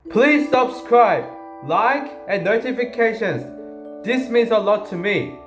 Please subscribe, like, and notifications. This means a lot to me.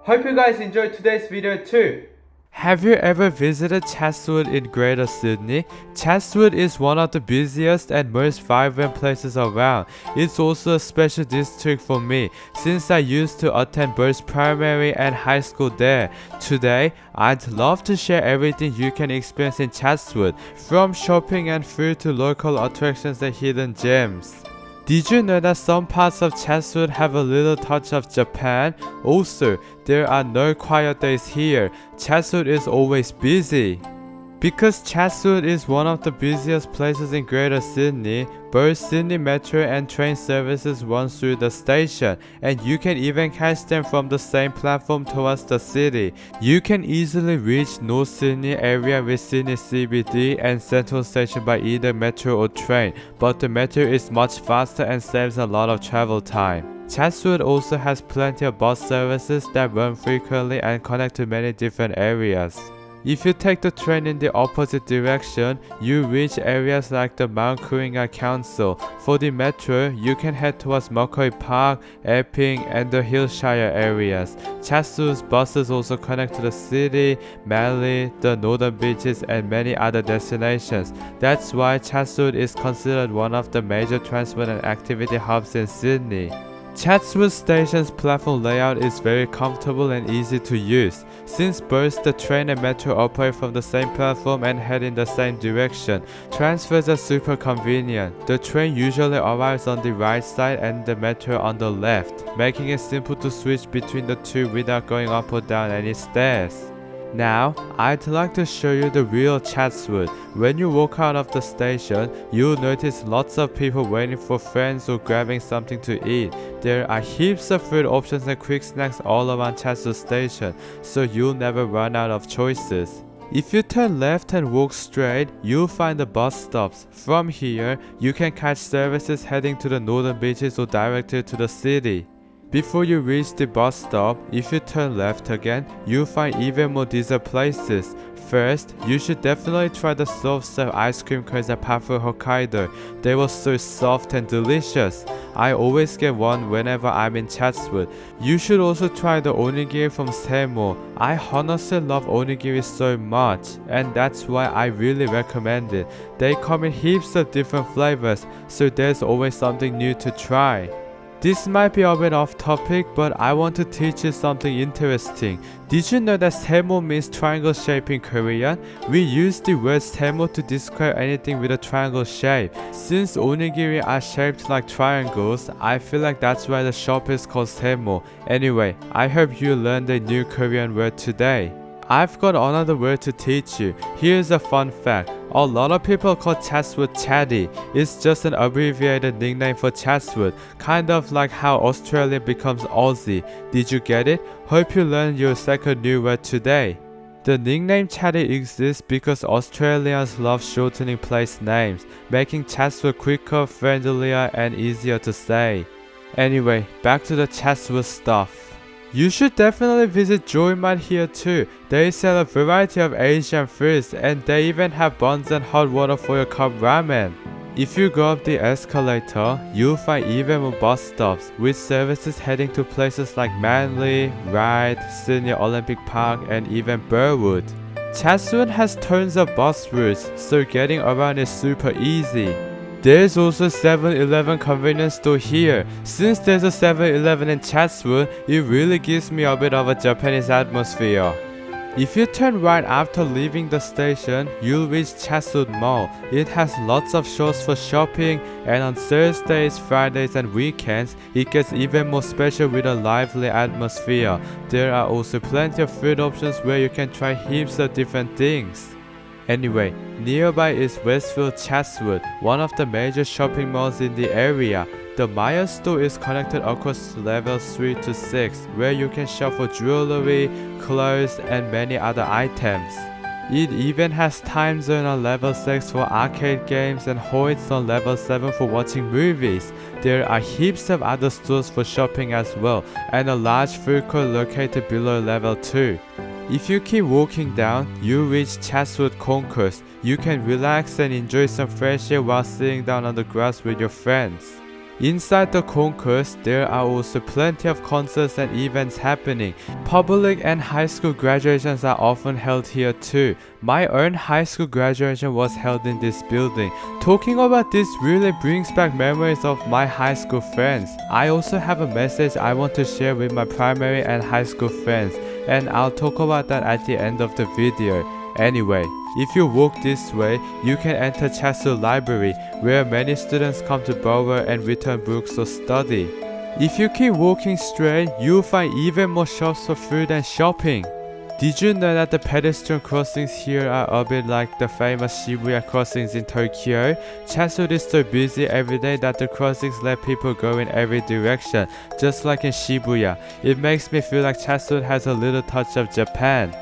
Hope you guys enjoyed today's video too. Have you ever visited Chatswood in Greater Sydney? Chatswood is one of the busiest and most vibrant places around. It's also a special district for me since I used to attend both primary and high school there. Today, I'd love to share everything you can experience in Chatswood, from shopping and food to local attractions and hidden gems. Did you know that some parts of Chatswood have a little touch of Japan? Also, there are no quiet days here. Chatswood is always busy. Because Chatswood is one of the busiest places in Greater Sydney, both Sydney Metro and train services run through the station, and you can even catch them from the same platform towards the city. You can easily reach North Sydney area with Sydney CBD and Central Station by either metro or train, but the metro is much faster and saves a lot of travel time. Chatswood also has plenty of bus services that run frequently and connect to many different areas. If you take the train in the opposite direction, you reach areas like the Mount Coringa Council. For the metro, you can head towards Murray Park, Epping, and the Hillshire areas. Chatswood's buses also connect to the city, Manly, the northern beaches, and many other destinations. That's why Chatswood is considered one of the major transport and activity hubs in Sydney. Chatswood Station's platform layout is very comfortable and easy to use. Since both the train and metro operate from the same platform and head in the same direction, transfers are super convenient. The train usually arrives on the right side and the metro on the left, making it simple to switch between the two without going up or down any stairs. Now, I'd like to show you the real Chatswood. When you walk out of the station, you'll notice lots of people waiting for friends or grabbing something to eat. There are heaps of food options and quick snacks all around Chatswood station, so you'll never run out of choices. If you turn left and walk straight, you'll find the bus stops. From here, you can catch services heading to the northern beaches or directly to the city. Before you reach the bus stop, if you turn left again, you'll find even more dessert places. First, you should definitely try the soft-serve ice cream cones at Pafu Hokkaido. They were so soft and delicious. I always get one whenever I'm in Chatswood. You should also try the onigiri from Semo. I honestly love onigiri so much, and that's why I really recommend it. They come in heaps of different flavors, so there's always something new to try. This might be a bit off topic, but I want to teach you something interesting. Did you know that semo means triangle shape in Korean? We use the word semo to describe anything with a triangle shape. Since onigiri are shaped like triangles, I feel like that's why the shop is called semo. Anyway, I hope you learned a new Korean word today. I've got another word to teach you. Here's a fun fact. A lot of people call Chatswood Chatty. It's just an abbreviated nickname for Chatswood, kind of like how Australian becomes Aussie. Did you get it? Hope you learned your second new word today. The nickname Chatty exists because Australians love shortening place names, making Chatswood quicker, friendlier, and easier to say. Anyway, back to the Chatswood stuff. You should definitely visit Joy Mart here too. They sell a variety of Asian foods and they even have buns and hot water for your cup ramen. If you go up the escalator, you'll find even more bus stops with services heading to places like Manly, Ryde, Sydney Olympic Park, and even Burwood. Chatswood has tons of bus routes, so getting around is super easy. There's also 7-Eleven convenience store here. Since there's a 7-Eleven in Chatswood, it really gives me a bit of a Japanese atmosphere. If you turn right after leaving the station, you'll reach Chatswood Mall. It has lots of shows for shopping, and on Thursdays, Fridays, and weekends, it gets even more special with a lively atmosphere. There are also plenty of food options where you can try heaps of different things. Anyway, nearby is Westfield Chatswood, one of the major shopping malls in the area. The Maya store is connected across levels 3 to 6, where you can shop for jewelry, clothes, and many other items. It even has Time Zone on level 6 for arcade games and Hoyts on level 7 for watching movies. There are heaps of other stores for shopping as well, and a large food court located below level 2. If you keep walking down, you reach Chatswood Concourse. You can relax and enjoy some fresh air while sitting down on the grass with your friends. Inside the concourse, there are also plenty of concerts and events happening. Public and high school graduations are often held here too. My own high school graduation was held in this building. Talking about this really brings back memories of my high school friends. I also have a message I want to share with my primary and high school friends, and I'll talk about that at the end of the video. Anyway, if you walk this way, you can enter Chatswood Library, where many students come to borrow and return books or study. If you keep walking straight, you'll find even more shops for food and shopping. Did you know that the pedestrian crossings here are a bit like the famous Shibuya crossings in Tokyo? Chatswood is so busy every day that the crossings let people go in every direction, just like in Shibuya. It makes me feel like Chatswood has a little touch of Japan.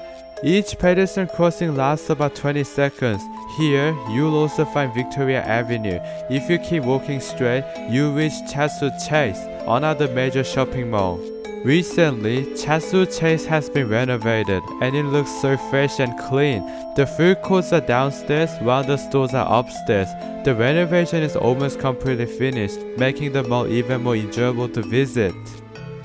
Each pedestrian crossing lasts about 20 seconds. Here, you'll also find Victoria Avenue. If you keep walking straight, you'll reach Chatswood Chase, another major shopping mall. Recently, Chatswood Chase has been renovated and it looks so fresh and clean. The food courts are downstairs while the stores are upstairs. The renovation is almost completely finished, making the mall even more enjoyable to visit.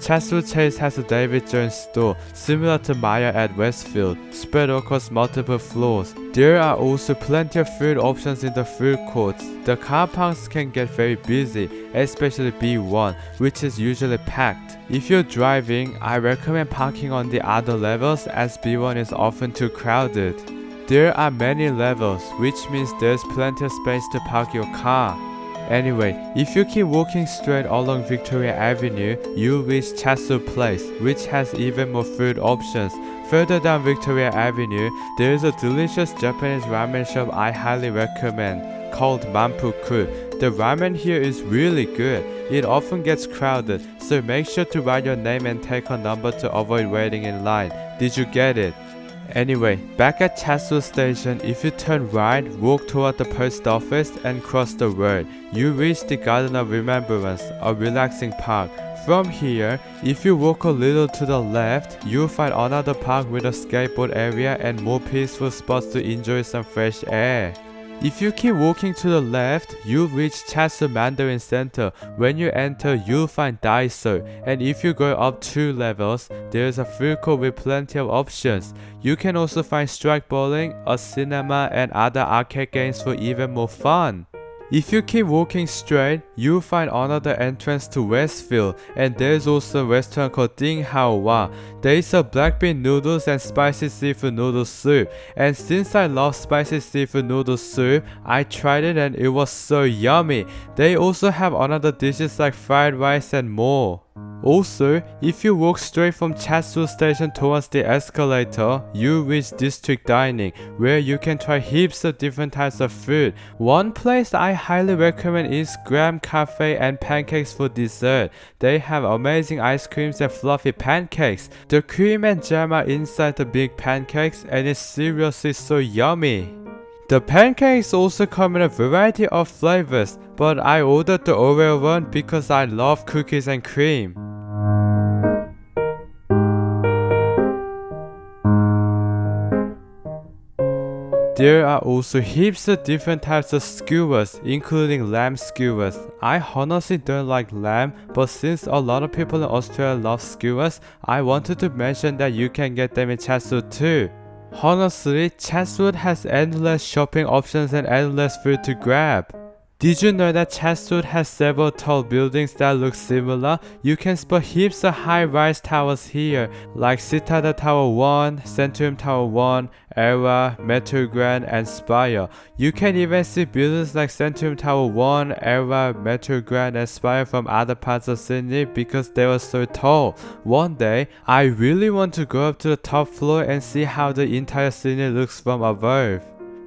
Chatswood Chase has a David Jones store, similar to Maya at Westfield, spread across multiple floors. There are also plenty of food options in the food courts. The car parks can get very busy, especially B1, which is usually packed. If you're driving, I recommend parking on the other levels as B1 is often too crowded. There are many levels, which means there's plenty of space to park your car. Anyway, if you keep walking straight along Victoria Avenue, you'll reach Chatswood Place, which has even more food options. Further down Victoria Avenue, there is a delicious Japanese ramen shop I highly recommend, called Manpuku. The ramen here is really good. It often gets crowded, so make sure to write your name and take a number to avoid waiting in line. Did you get it? Anyway, back at Chatswood Station, if you turn right, walk toward the post office and cross the road, you reach the Garden of Remembrance, a relaxing park. From here, if you walk a little to the left, you'll find another park with a skateboard area and more peaceful spots to enjoy some fresh air. If you keep walking to the left, you'll reach Chatswood Mandarin Center. When you enter, you'll find Daiso, and if you go up 2 levels, there's a food court with plenty of options. You can also find strike bowling, a cinema, and other arcade games for even more fun. If you keep walking straight, you'll find another entrance to Westfield, and there's also a restaurant called Ding Hao Wa. They sell black bean noodles and spicy seafood noodle soup, and since I love spicy seafood noodle soup, I tried it and it was so yummy. They also have other dishes like fried rice and more. Also, if you walk straight from Chatswood Station towards the escalator, you reach District Dining, where you can try heaps of different types of food. One place I highly recommend is Graham Cafe and Pancakes for dessert. They have amazing ice creams and fluffy pancakes. The cream and jam are inside the big pancakes and it's seriously so yummy. The pancakes also come in a variety of flavors, but I ordered the Oreo one because I love cookies and cream. There are also heaps of different types of skewers, including lamb skewers. I honestly don't like lamb, but since a lot of people in Australia love skewers, I wanted to mention that you can get them in Chatswood too. Honestly, Chatswood has endless shopping options and endless food to grab. Did you know that Chatswood has several tall buildings that look similar? You can spot heaps of high-rise towers here, like Citadel Tower 1, Centurium Tower 1, Era, Metro Grand, and Spire. You can even see buildings like Centurium Tower 1, Era, Metro Grand, and Spire from other parts of Sydney because they were so tall. One day, I really want to go up to the top floor and see how the entire Sydney looks from above.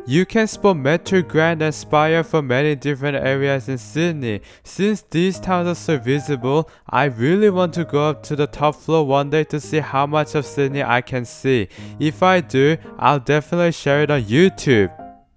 You can spot Metro Grand and Spire from many different areas in Sydney. Since these towns are so visible, I really want to go up to the top floor one day to see how much of Sydney I can see. If I do, I'll definitely share it on YouTube.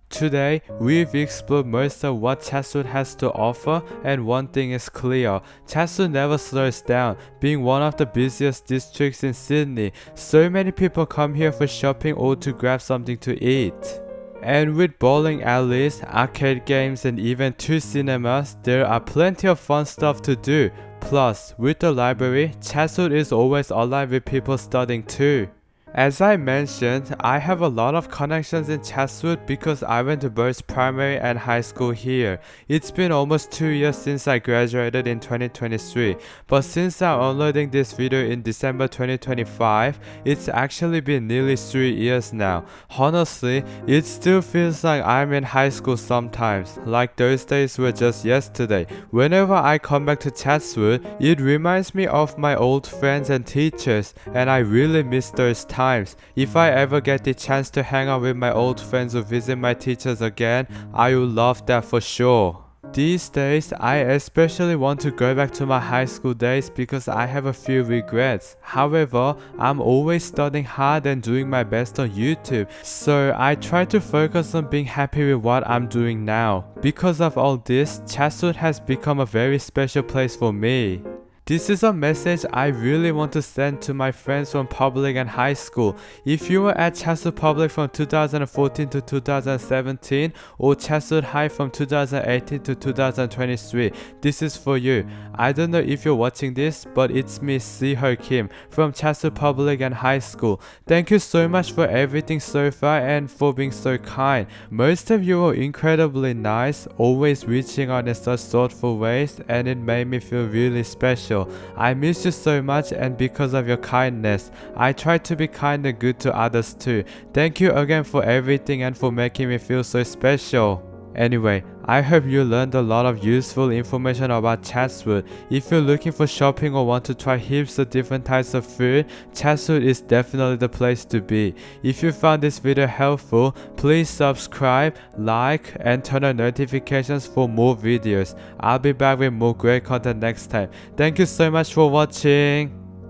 Today, we've explored most of what Chatswood has to offer, and one thing is clear: Chatswood never slows down. Being one of the busiest districts in Sydney, so many people come here for shopping or to grab something to eat. And with bowling alleys, arcade games, and even 2 cinemas, there are plenty of fun stuff to do. Plus, with the library, Chatswood is always alive with people studying too. As I mentioned, I have a lot of connections in Chatswood because I went to both primary and high school here. It's been almost 2 years since I graduated in 2023, but since I'm uploading this video in December 2025, it's actually been nearly 3 years now. Honestly, it still feels like I'm in high school sometimes, like those days were just yesterday. Whenever I come back to Chatswood, it reminds me of my old friends and teachers, and I really miss those times. If I ever get the chance to hang out with my old friends or visit my teachers again, I would love that for sure. These days, I especially want to go back to my high school days because I have a few regrets. However, I'm always studying hard and doing my best on YouTube, so I try to focus on being happy with what I'm doing now. Because of all this, Chatswood has become a very special place for me. This is a message I really want to send to my friends from public and high school. If you were at Chatswood Public from 2014 to 2017 or Chatswood High from 2018 to 2023, this is for you. I don't know if you're watching this, but it's me, Siho Kim, from Chatswood Public and High School. Thank you so much for everything so far and for being so kind. Most of you were incredibly nice, always reaching out in such thoughtful ways, and it made me feel really special. I miss you so much, and because of your kindness, I try to be kind and good to others too. Thank you again for everything and for making me feel so special. Anyway, I hope you learned a lot of useful information about Chatswood. If you're looking for shopping or want to try heaps of different types of food, Chatswood is definitely the place to be. If you found this video helpful, please subscribe, like, and turn on notifications for more videos. I'll be back with more great content next time. Thank you so much for watching.